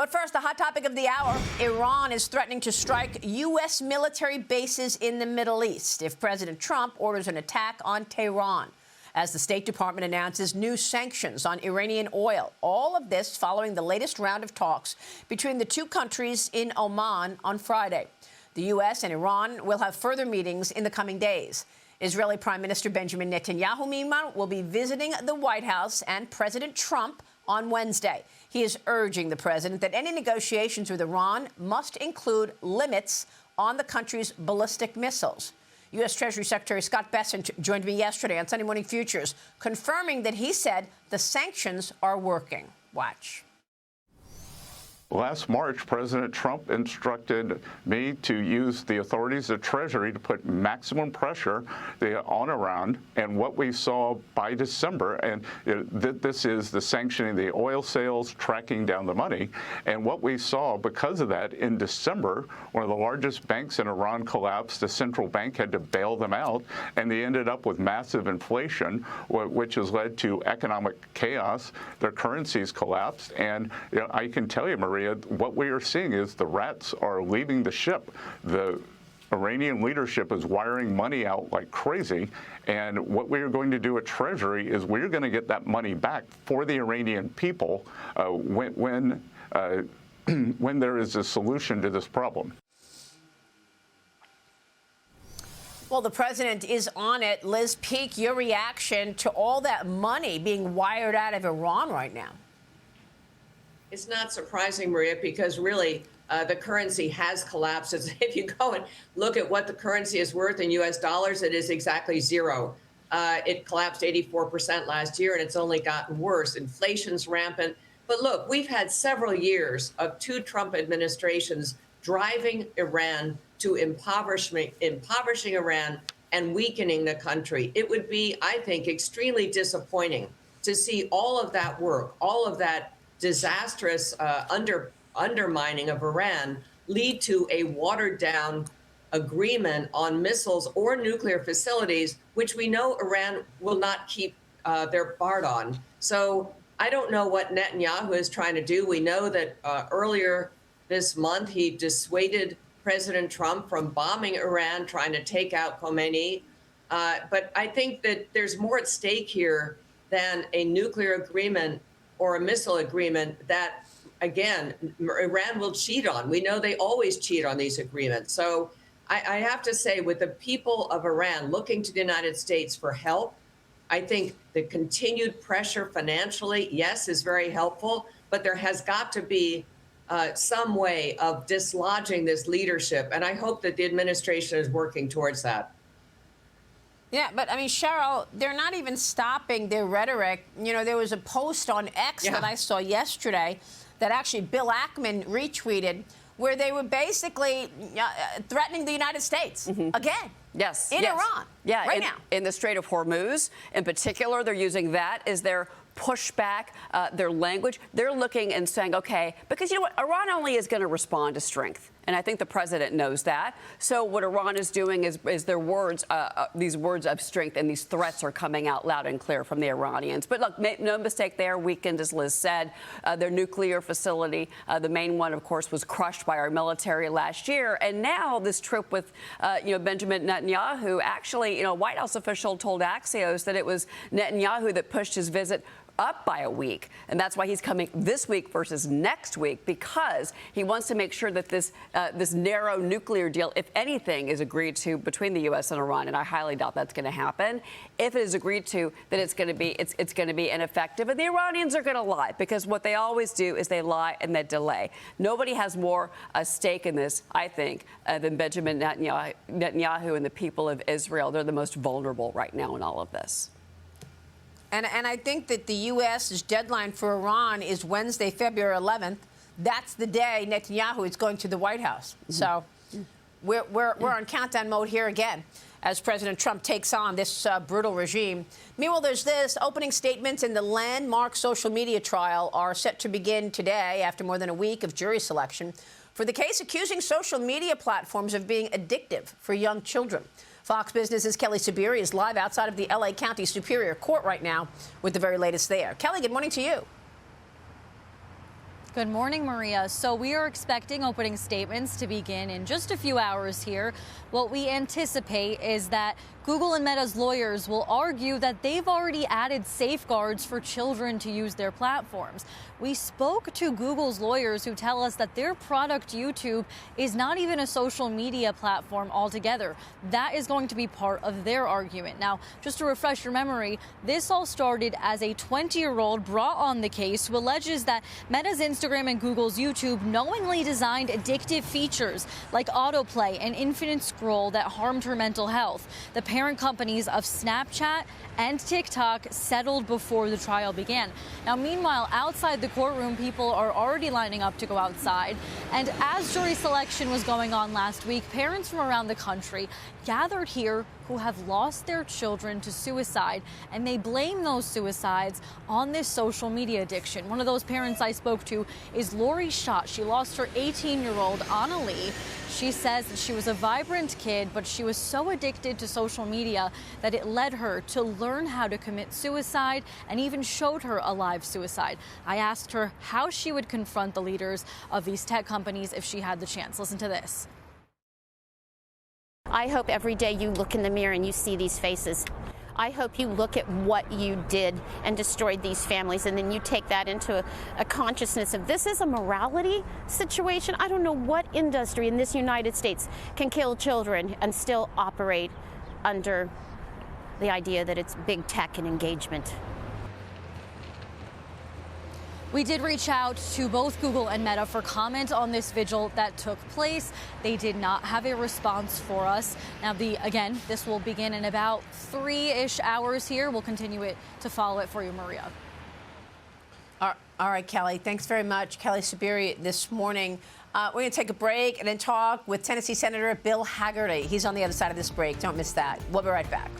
But first, the hot topic of the hour, Iran is threatening to strike U.S. military bases in the Middle East if President Trump orders an attack on Tehran, as the State Department announces new sanctions on Iranian oil. All of this following the latest round of talks between the two countries in Oman on Friday. The U.S. and Iran will have further meetings in the coming days. Israeli Prime Minister Benjamin Netanyahu, meanwhile, will be visiting the White House and President Trump on Wednesday. He is urging the president that any negotiations with Iran must include limits on the country's ballistic missiles. U.S. Treasury Secretary Scott Bessent joined me yesterday on Sunday Morning Futures, confirming that he said the sanctions are working. Watch. Last March, President Trump instructed me to use the authorities of Treasury to put maximum pressure on Iran. And what we saw by December, and this is the sanctioning the oil sales, tracking down the money. And what we saw because of that in December, one of the largest banks in Iran collapsed. The central bank had to bail them out, and they ended up with massive inflation, which has led to economic chaos. Their currencies collapsed. And I can tell you, Maria, what we are seeing is the rats are leaving the ship. The Iranian leadership is wiring money out like crazy. And what we are going to do at Treasury is we're going to get that money back for the Iranian people when there is a solution to this problem. Well, the president is on it. Liz Peek, your reaction to all that money being wired out of Iran right now? It's not surprising, Maria, because really the currency has collapsed. If you go and look at what the currency is worth in U.S. dollars, it is exactly zero. It collapsed 84% last year, and it's only gotten worse. Inflation's rampant. But look, we've had several years of two Trump administrations driving Iran to impoverishing Iran and weakening the country. It would be, I think, extremely disappointing to see all of that work, all of that disastrous undermining of Iran lead to a watered-down agreement on missiles or nuclear facilities, which we know Iran will not keep their part on. So I don't know what Netanyahu is trying to do. We know that earlier this month he dissuaded President Trump from bombing Iran, trying to take out Khomeini. But I think that there's more at stake here than a nuclear agreement or a missile agreement that, again, Iran will cheat on. We know they always cheat on these agreements. So I have to say, with the people of Iran looking to the United States for help, I think the continued pressure financially, yes, is very helpful, but there has got to be some way of dislodging this leadership. And I hope that the administration is working towards that. Yeah, but I mean, Cheryl, they're not even stopping their rhetoric. You know, there was a post on X that I saw yesterday that actually Bill Ackman retweeted where they were basically threatening the United States again. Yes. In Iran. Yeah. Right now. In the Strait of Hormuz, in particular, they're using that as their pushback, their language. They're looking and saying, OK, because you know what? Iran only is going to respond to strength. And I think the president knows that. So what Iran is doing is their words, these words of strength and these threats are coming out loud and clear from the Iranians. But look, make no mistake, they are weakened, as Liz said. Their nuclear facility, the main one, of course, was crushed by our military last year. And now this trip with, Benjamin Netanyahu, actually, a White House official told Axios that it was Netanyahu that pushed his visit up by a week. And that's why he's coming this week versus next week, because he wants to make sure that this narrow nuclear deal, if anything, is agreed to between the U.S. and Iran. And I highly doubt that's going to happen. If it is agreed to, then it's going to be ineffective. And the Iranians are going to lie, because what they always do is they lie and they delay. Nobody has more stake in this, I think, than Benjamin Netanyahu and the people of Israel. They're the most vulnerable right now in all of this. And I think that the U.S.'s deadline for Iran is Wednesday, February 11th. That's the day Netanyahu is going to the White House. So we're on countdown mode here again as President Trump takes on this brutal regime. Meanwhile, there's this. Opening statements in the landmark social media trial are set to begin today after more than a week of jury selection for the case accusing social media platforms of being addictive for young children. Fox Business's Kelly Sabiri is live outside of the L.A. County Superior Court right now with the very latest there. Kelly, good morning to you. Good morning, Maria. So we are expecting opening statements to begin in just a few hours here. What we anticipate is that Google and Meta's lawyers will argue that they've already added safeguards for children to use their platforms. We spoke to Google's lawyers who tell us that their product, YouTube, is not even a social media platform altogether. That is going to be part of their argument. Now, just to refresh your memory, this all started as a 20-year-old brought on the case who alleges that Meta's Instagram and Google's YouTube knowingly designed addictive features like autoplay and infinite scroll that harmed her mental health. The parent companies of Snapchat and TikTok settled before the trial began. Now, meanwhile, outside the courtroom, people are already lining up to go outside. And as jury selection was going on last week, parents from around the country gathered here who have lost their children to suicide, and they blame those suicides on this social media addiction. One of those parents I spoke to is Lori Schott. She lost her 18-year-old Anna Lee. She says that she was a vibrant kid, but she was so addicted to social media that it led her to learn how to commit suicide and even showed her a live suicide. I asked her how she would confront the leaders of these tech companies if she had the chance. Listen to this. I hope every day you look in the mirror and you see these faces. I hope you look at what you did and destroyed these families, and then you take that into a consciousness of this is a morality situation. I don't know what industry in this United States can kill children and still operate under the idea that it's big tech and engagement. We did reach out to both Google and Meta for comment on this vigil that took place. They did not have a response for us. Now, again, this will begin in about 3-ish hours here. We'll continue to follow it for you, Maria. All right, Kelly. Thanks very much. Kelly Sabiri this morning. We're going to take a break and then talk with Tennessee Senator Bill Hagerty. He's on the other side of this break. Don't miss that. We'll be right back.